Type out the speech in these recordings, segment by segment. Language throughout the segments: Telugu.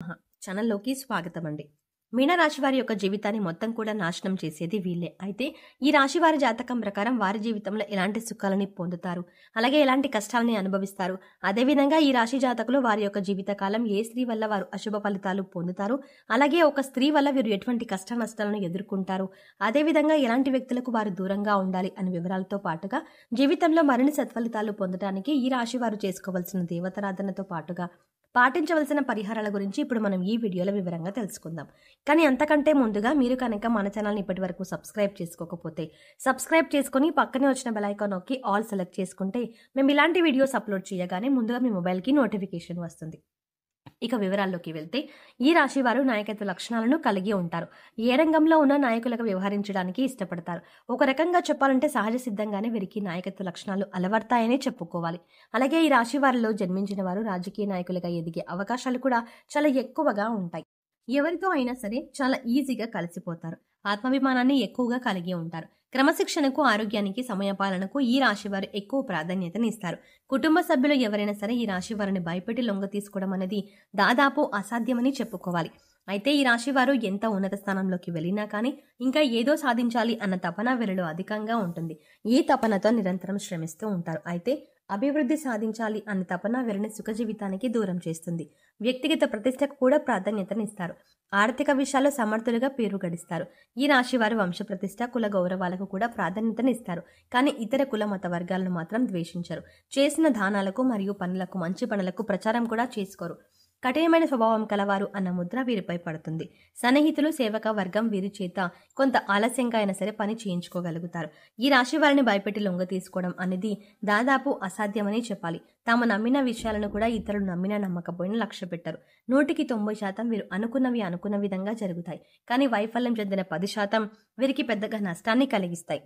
ఛానల్లోకి స్వాగతం అండి. మీనరాశి వారి యొక్క జీవితాన్ని మొత్తం కూడా నాశనం చేసేది వీళ్ళే. అయితే ఈ రాశి వారి జాతకం ప్రకారం వారి జీవితంలో ఎలాంటి సుఖాలని పొందుతారు, అలాగే ఎలాంటి కష్టాలని అనుభవిస్తారు, అదేవిధంగా ఈ రాశి జాతకులు వారి యొక్క జీవితకాలం ఏ స్త్రీ వల్ల వారు అశుభ ఫలితాలు పొందుతారు, అలాగే ఒక స్త్రీ వల్ల వీరు ఎటువంటి కష్ట నష్టాలను ఎదుర్కొంటారు, అదేవిధంగా ఎలాంటి వ్యక్తులకు వారు దూరంగా ఉండాలి అనే వివరాలతో పాటుగా జీవితంలో మరిన్ని సత్ఫలితాలు పొందడానికి ఈ రాశి వారు చేసుకోవాల్సిన దేవతారాధనతో పాటుగా పాటించవలసిన పరిహారాల గురించి ఇప్పుడు మనం ఈ వీడియోలో వివరంగా తెలుసుకుందాం. కానీ అంతకంటే ముందుగా మీరు కనుక మన ఛానల్ని ఇప్పటి వరకు సబ్స్క్రైబ్ చేసుకోకపోతే సబ్స్క్రైబ్ చేసుకుని పక్కనే వచ్చిన బెల్ ఐకాన్ నొక్కి ఆల్ సెలెక్ట్ చేసుకుంటే మేము ఇలాంటి వీడియోస్ అప్లోడ్ చేయగానే ముందుగా మీ మొబైల్కి నోటిఫికేషన్ వస్తుంది. ఇక వివరాల్లోకి వెళ్తే ఈ రాశి వారు నాయకత్వ లక్షణాలను కలిగి ఉంటారు. ఏ రంగంలో ఉన్న నాయకులుగా వ్యవహరించడానికి ఇష్టపడతారు. ఒక రకంగా చెప్పాలంటే సహజ సిద్ధంగానే వీరికి నాయకత్వ లక్షణాలు అలవర్తాయనే చెప్పుకోవాలి. అలాగే ఈ రాశి వారిలో జన్మించిన వారు రాజకీయ నాయకులుగా ఎదిగే అవకాశాలు కూడా చాలా ఎక్కువగా ఉంటాయి. ఎవరితో అయినా సరే చాలా ఈజీగా కలిసిపోతారు. ఆత్మాభిమానాన్ని ఎక్కువగా కలిగి ఉంటారు. క్రమశిక్షణకు, ఆరోగ్యానికి, సమయపాలనకు ఈ రాశి వారు ఎక్కువ ప్రాధాన్యతని ఇస్తారు. కుటుంబ సభ్యులు ఎవరైనా సరే ఈ రాశి వారిని భయపెట్టి లొంగ తీసుకోవడం అనేది దాదాపు అసాధ్యమని చెప్పుకోవాలి. అయితే ఈ రాశి వారు ఎంత ఉన్నత స్థానంలోకి వెళ్ళినా కానీ ఇంకా ఏదో సాధించాలి అన్న తపన వీరిలో అధికంగా ఉంటుంది. ఈ తపనతో నిరంతరం శ్రమిస్తూ ఉంటారు. అయితే అభివృద్ధి సాధించాలి అన్న తపన వీరిని సుఖ జీవితానికి దూరం చేస్తుంది. వ్యక్తిగత ప్రతిష్టకు కూడా ప్రాధాన్యతనిస్తారు. ఆర్థిక విషయాల్లో సమర్థులుగా పేరు గడిస్తారు. ఈ రాశి వారు వంశ ప్రతిష్ట, కుల గౌరవాలకు కూడా ప్రాధాన్యతనిస్తారు. కానీ ఇతర కుల మత వర్గాలను మాత్రం ద్వేషించరు. చేసిన దానాలకు మరియు పనులకు, మంచి పనులకు ప్రచారం కూడా చేసుకోరు. కఠినమైన స్వభావం కలవారు అన్న ముద్ర వీరిపై పడుతుంది. సన్నిహితులు, సేవక వర్గం వీరి చేత కొంత ఆలస్యంగా అయినా సరే పని చేయించుకోగలుగుతారు. ఈ రాశి వారిని భయపెట్టి లొంగ తీసుకోవడం అనేది దాదాపు అసాధ్యమని చెప్పాలి. తాము నమ్మిన విషయాలను కూడా ఇతరులు నమ్మినా నమ్మకపోయినా లక్ష్య పెట్టరు. 100% వీరు అనుకున్నవి అనుకున్న విధంగా జరుగుతాయి. కానీ వైఫల్యం చెందిన 10% వీరికి పెద్దగా నష్టాన్ని కలిగిస్తాయి.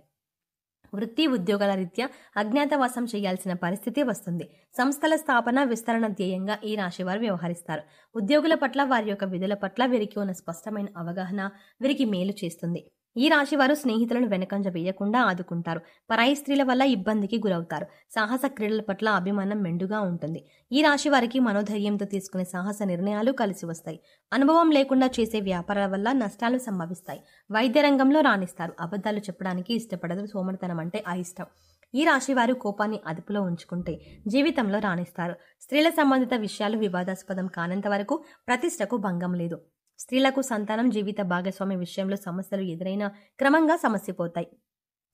వృత్తి, ఉద్యోగాల రీత్యా అజ్ఞాతవాసం చేయాల్సిన పరిస్థితి వస్తుంది. సంస్థల స్థాపన, విస్తరణ ధ్యేయంగా ఈ రాశి వారు వ్యవహరిస్తారు. ఉద్యోగుల పట్ల, వారి యొక్క విధుల పట్ల వీరికి ఉన్న స్పష్టమైన అవగాహన వీరికి మేలు చేస్తుంది. ఈ రాశి వారు స్నేహితులను వెనకంజ వేయకుండా ఆదుకుంటారు. పరాయి స్త్రీల వల్ల ఇబ్బందికి గురవుతారు. సాహస క్రీడల పట్ల అభిమానం మెండుగా ఉంటుంది. ఈ రాశి వారికి మనోధైర్యంతో తీసుకునే సాహస నిర్ణయాలు కలిసి వస్తాయి. అనుభవం లేకుండా చేసే వ్యాపారాల వల్ల నష్టాలు సంభవిస్తాయి. వైద్య రంగంలో రాణిస్తారు. అబద్ధాలు చెప్పడానికి ఇష్టపడదు. సోమరితనం అంటే అయిష్టం. ఈ రాశి వారు కోపాన్ని అదుపులో ఉంచుకుంటే జీవితంలో రాణిస్తారు. స్త్రీల సంబంధిత విషయాలు వివాదాస్పదం కానంత వరకు ప్రతిష్టకు భంగం లేదు. స్త్రీలకు సంతానం, జీవిత భాగస్వామి విషయంలో సమస్యలు ఎదురైనా క్రమంగా సమస్యపోతాయి.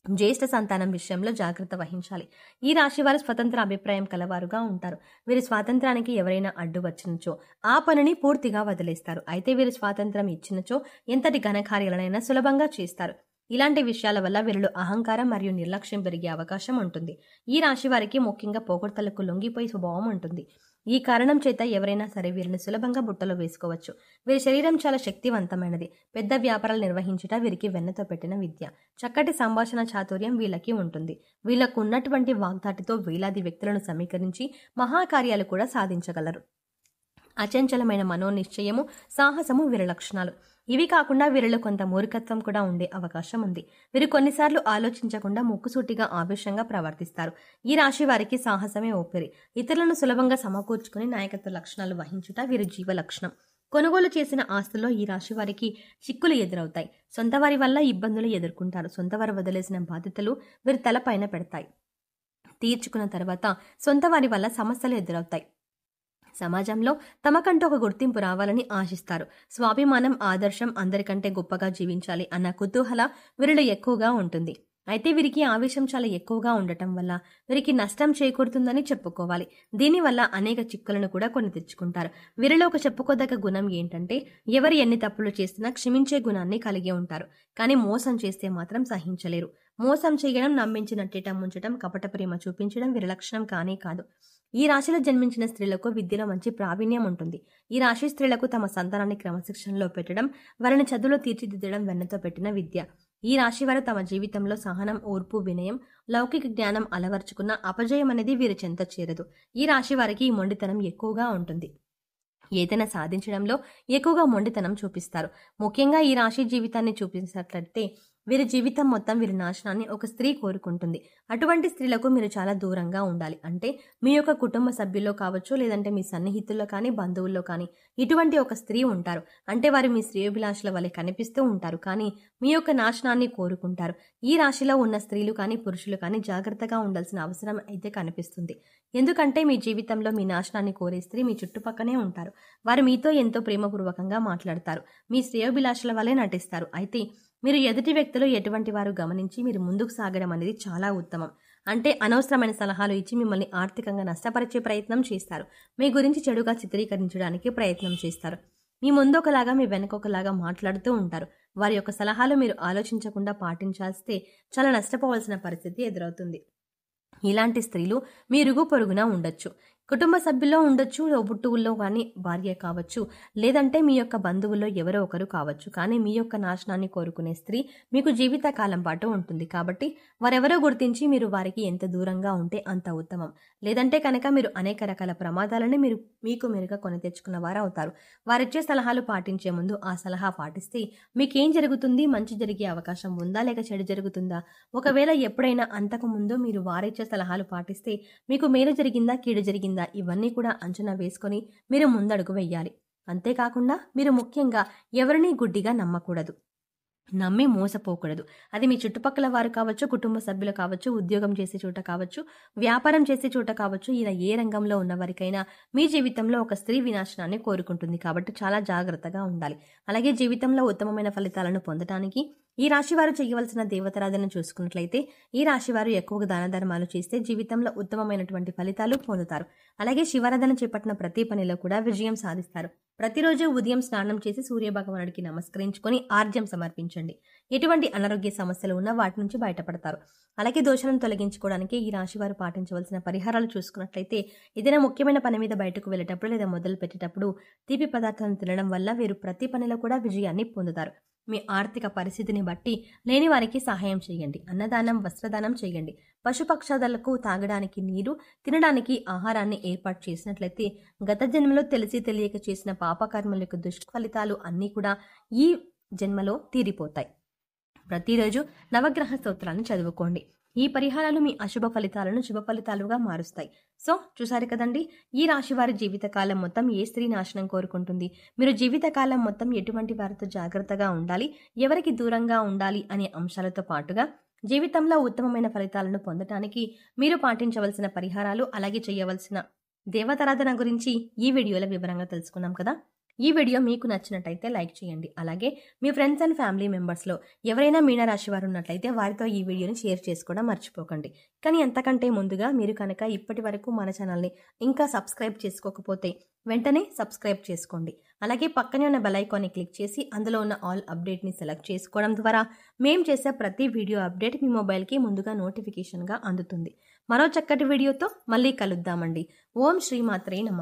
జ్యేష్ఠ సంతానం విషయంలో జాగ్రత్త వహించాలి. ఈ రాశి వారు స్వతంత్ర అభిప్రాయం కలవారుగా ఉంటారు. వీరి స్వాతంత్రానికి ఎవరైనా అడ్డు వచ్చినచో ఆ పనిని పూర్తిగా వదిలేస్తారు. అయితే వీరి స్వాతంత్రం ఇచ్చినచో ఎంతటి ఘనకార్యాలనైనా సులభంగా చేస్తారు. ఇలాంటి విషయాల వల్ల వీరిలో అహంకారం మరియు నిర్లక్ష్యం పెరిగే అవకాశం ఉంటుంది. ఈ రాశి వారికి ముఖ్యంగా పొగడ్తలకు లొంగిపోయే స్వభావం ఉంటుంది. ఈ కారణం చేత ఎవరైనా సరే వీరిని సులభంగా బుట్టలో వేసుకోవచ్చు. వీరి శరీరం చాలా శక్తివంతమైనది. పెద్ద వ్యాపారాలు నిర్వహించుట వీరికి వెన్నతో పెట్టిన విద్య. చక్కటి సంభాషణ చాతుర్యం వీళ్ళకి ఉంటుంది. వీళ్లకు ఉన్నటువంటి వాగ్దాటితో వేలాది వ్యక్తులను సమీకరించి మహాకార్యాలు కూడా సాధించగలరు. అచంచలమైన మనోనిశ్చయము, సాహసము వీరి లక్షణాలు. ఇవి కాకుండా వీరిలో కొంత మూర్ఖత్వం కూడా ఉండే అవకాశం ఉంది. వీరు కొన్నిసార్లు ఆలోచించకుండా ముక్కుసూటిగా ఆవేశంగా ప్రవర్తిస్తారు. ఈ రాశి వారికి సాహసమే ఊపిరి. ఇతరులను సులభంగా సమకూర్చుకుని నాయకత్వ లక్షణాలు వహించుట వీరి జీవ లక్షణం. కొనుగోలు చేసిన ఆస్తుల్లో ఈ రాశి వారికి చిక్కులు ఎదురవుతాయి. సొంత వారి వల్ల ఇబ్బందులు ఎదుర్కొంటారు. సొంత వారు వదిలేసిన బాధ్యతలు వీరి తలపైన పెడతాయి. తీర్చుకున్న తర్వాత సొంత వారి వల్ల సమస్యలు ఎదురవుతాయి. సమాజంలో తమకంటూ ఒక గుర్తింపు రావాలని ఆశిస్తారు. స్వాభిమానం, ఆదర్శం, అందరికంటే గొప్పగా జీవించాలి అన్న కుతూహల వీరిలో ఎక్కువగా ఉంటుంది. అయితే వీరికి ఆవేశం చాలా ఎక్కువగా ఉండటం వల్ల వీరికి నష్టం చేకూరుతుందని చెప్పుకోవాలి. దీనివల్ల అనేక చిక్కులను కూడా కొని తెచ్చుకుంటారు. వీరిలో ఒక చెప్పుకోదగ్గ గుణం ఏంటంటే ఎవరు ఎన్ని తప్పులు చేసినా క్షమించే గుణాన్ని కలిగి ఉంటారు. కానీ మోసం చేస్తే మాత్రం సహించలేరు. మోసం చేయడం, నమ్మించినట్టేట ముంచడం, కపట ప్రేమ చూపించడం వీరి లక్షణం కానే కాదు. ఈ రాశిలో జన్మించిన స్త్రీలకు విద్యలో మంచి ప్రావీణ్యం ఉంటుంది. ఈ రాశి స్త్రీలకు తమ సంతానాన్ని క్రమశిక్షణలో పెట్టడం, వారిని చదువులో తీర్చిదిద్దడం వెన్నతో పెట్టిన విద్య. ఈ రాశి వారు తమ జీవితంలో సహనం, ఓర్పు, వినయం, లౌకిక జ్ఞానం అలవర్చుకున్న అపజయం అనేది వీరి చెంత చేరదు. ఈ రాశి వారికి ఈ మొండితనం ఎక్కువగా ఉంటుంది. ఏదైనా సాధించడంలో ఎక్కువగా మొండితనం చూపిస్తారు. ముఖ్యంగా ఈ రాశి జీవితాన్ని చూపించినట్లయితే వీరి జీవితం మొత్తం వీరి నాశనాన్ని ఒక స్త్రీ కోరుకుంటుంది. అటువంటి స్త్రీలకు మీరు చాలా దూరంగా ఉండాలి. అంటే మీ యొక్క కుటుంబ సభ్యుల్లో కావచ్చు, లేదంటే మీ సన్నిహితుల్లో కానీ, బంధువుల్లో కానీ ఇటువంటి ఒక స్త్రీ ఉంటారు. అంటే వారు మీ శ్రేయోభిలాషుల వలె కనిపిస్తూ ఉంటారు, కానీ మీ యొక్క నాశనాన్ని కోరుకుంటారు. ఈ రాశిలో ఉన్న స్త్రీలు కానీ, పురుషులు కానీ జాగ్రత్తగా ఉండాల్సిన అవసరం అయితే కనిపిస్తుంది. ఎందుకంటే మీ జీవితంలో మీ నాశనాన్ని కోరే స్త్రీ మీ చుట్టుపక్కనే ఉంటారు. వారు మీతో ఎంతో ప్రేమపూర్వకంగా మాట్లాడతారు. మీ శ్రేయోభిలాషుల వలె నటిస్తారు. అయితే మీరు ఎదుటి వ్యక్తులు ఎటువంటి వారు గమనించి మీరు ముందుకు సాగడం అనేది చాలా ఉత్తమం. అంటే అనవసరమైన సలహాలు ఇచ్చి మిమ్మల్ని ఆర్థికంగా నష్టపరిచే ప్రయత్నం చేస్తారు. మీ గురించి చెడుగా చిత్రీకరించడానికి ప్రయత్నం చేస్తారు. మీ ముందొకలాగా మీ వెనకొకలాగా మాట్లాడుతూ ఉంటారు. వారి యొక్క సలహాలు మీరు ఆలోచించకుండా పాటించాల్స్తే చాలా నష్టపోవాల్సిన పరిస్థితి ఎదురవుతుంది. ఇలాంటి స్త్రీలు మీ ఇరుగు పొరుగున ఉండొచ్చు, కుటుంబ సభ్యుల్లో ఉండొచ్చు, తోబుట్టువుల్లో కానీ భార్య కావచ్చు, లేదంటే మీ యొక్క బంధువుల్లో ఎవరో ఒకరు కావచ్చు. కానీ మీ యొక్క నాశనాన్ని కోరుకునే స్త్రీ మీకు జీవితకాలం పాటు ఉంటుంది. కాబట్టి వారెవరో గుర్తించి మీరు వారికి ఎంత దూరంగా ఉంటే అంత ఉత్తమం. లేదంటే కనుక మీరు అనేక రకాల ప్రమాదాలను మీకు మెరుగా కొని తెచ్చుకున్న వారు అవుతారు. వారిచ్చే సలహాలు పాటించే ముందు ఆ సలహా పాటిస్తే మీకేం జరుగుతుంది, మంచి జరిగే అవకాశం ఉందా లేక చెడు జరుగుతుందా, ఒకవేళ ఎప్పుడైనా అంతకు ముందు మీరు వారిచ్చే సలహాలు పాటిస్తే మీకు మేలు జరిగిందా కీడు జరిగిందా, ఇవన్నీ కూడా అంచనా వేసుకొని మీరు ముందడుగు వెయ్యాలి. అంతేకాకుండా మీరు ముఖ్యంగా ఎవరినీ గుడ్డిగా నమ్మకూడదు, నమ్మి మోసపోకూడదు. అది మీ చుట్టుపక్కల వారు కావచ్చు, కుటుంబ సభ్యులు కావచ్చు, ఉద్యోగం చేసే చోట కావచ్చు, వ్యాపారం చేసే చోట కావచ్చు, ఇలా ఏ రంగంలో ఉన్నవారికైనా మీ జీవితంలో ఒక స్త్రీ వినాశనాన్ని కోరుకుంటుంది. కాబట్టి చాలా జాగ్రత్తగా ఉండాలి. అలాగే జీవితంలో ఉత్తమమైన ఫలితాలను పొందడానికి ఈ రాశి వారు చేయవలసిన దేవతారాధన చూసుకున్నట్లయితే ఈ రాశి వారు ఎక్కువగా దాన ధర్మాలు చేస్తే జీవితంలో ఉత్తమమైనటువంటి ఫలితాలు పొందుతారు. అలాగే శివారాధన చేపట్టిన ప్రతి పనిలో కూడా విజయం సాధిస్తారు. ప్రతిరోజు ఉదయం స్నానం చేసి సూర్య భగవానుడికి నమస్కరించుకొని ఆర్జ్యం సమర్పించండి. ఎటువంటి అనారోగ్య సమస్యలు ఉన్నా వాటి నుంచి బయటపడతారు. అలాగే దోషాలను తొలగించుకోవడానికి ఈ రాశి వారు పాటించవలసిన పరిహారాలు చూసుకున్నట్లయితే ఏదైనా ముఖ్యమైన పని మీద బయటకు వెళ్ళేటప్పుడు లేదా మొదలు పెట్టేటప్పుడు తీపి పదార్థాలను తినడం వల్ల వీరు ప్రతి పనిలో కూడా విజయాన్ని పొందుతారు. మీ ఆర్థిక పరిస్థితిని బట్టి లేని వారికి సహాయం చేయండి. అన్నదానం, వస్త్రదానం చేయండి. పశుపక్షాదులకు తాగడానికి నీరు, తినడానికి ఆహారాన్ని ఏర్పాటు చేసినట్లయితే గత జన్మలో తెలిసి తెలియక చేసిన పాపకర్మల యొక్క దుష్ఫలితాలు అన్నీ కూడా ఈ జన్మలో తీరిపోతాయి. ప్రతిరోజు నవగ్రహ స్తోత్రాలను చదువుకోండి. ఈ పరిహారాలు మీ అశుభ ఫలితాలను శుభ ఫలితాలుగా మారుస్తాయి. సో చూసారు కదండి, ఈ రాశి వారి జీవితకాలం మొత్తం ఏ స్త్రీ నాశనం కోరుకుంటుంది, మీరు జీవితకాలం మొత్తం ఎటువంటి వారితో జాగ్రత్తగా ఉండాలి, ఎవరికి దూరంగా ఉండాలి అనే అంశాలతో పాటుగా జీవితంలో ఉత్తమమైన ఫలితాలను పొందడానికి మీరు పాటించవలసిన పరిహారాలు, అలాగే చేయవలసిన దేవతారాధన గురించి ఈ వీడియోలో వివరంగా తెలుసుకున్నాం కదా. ఈ వీడియో మీకు నచ్చినట్టయితే లైక్ చేయండి. అలాగే మీ ఫ్రెండ్స్ అండ్ ఫ్యామిలీ మెంబర్స్లో ఎవరైనా మీనరాశి వారు ఉన్నట్లయితే వారితో ఈ వీడియోని షేర్ చేసుకోవడం మర్చిపోకండి. కానీ అంతకంటే ముందుగా మీరు కనుక ఇప్పటి వరకు మన ఛానల్ని ఇంకా సబ్స్క్రైబ్ చేసుకోకపోతే వెంటనే సబ్స్క్రైబ్ చేసుకోండి. అలాగే పక్కనే ఉన్న బెల్ ఐకాన్ని క్లిక్ చేసి అందులో ఉన్న ఆల్ అప్డేట్ని సెలెక్ట్ చేసుకోవడం ద్వారా మేము చేసే ప్రతి వీడియో అప్డేట్ మీ మొబైల్కి ముందుగా నోటిఫికేషన్గా అందుతుంది. మరో చక్కటి వీడియోతో మళ్ళీ కలుద్దామండి. ఓం శ్రీమాత్రే నమః.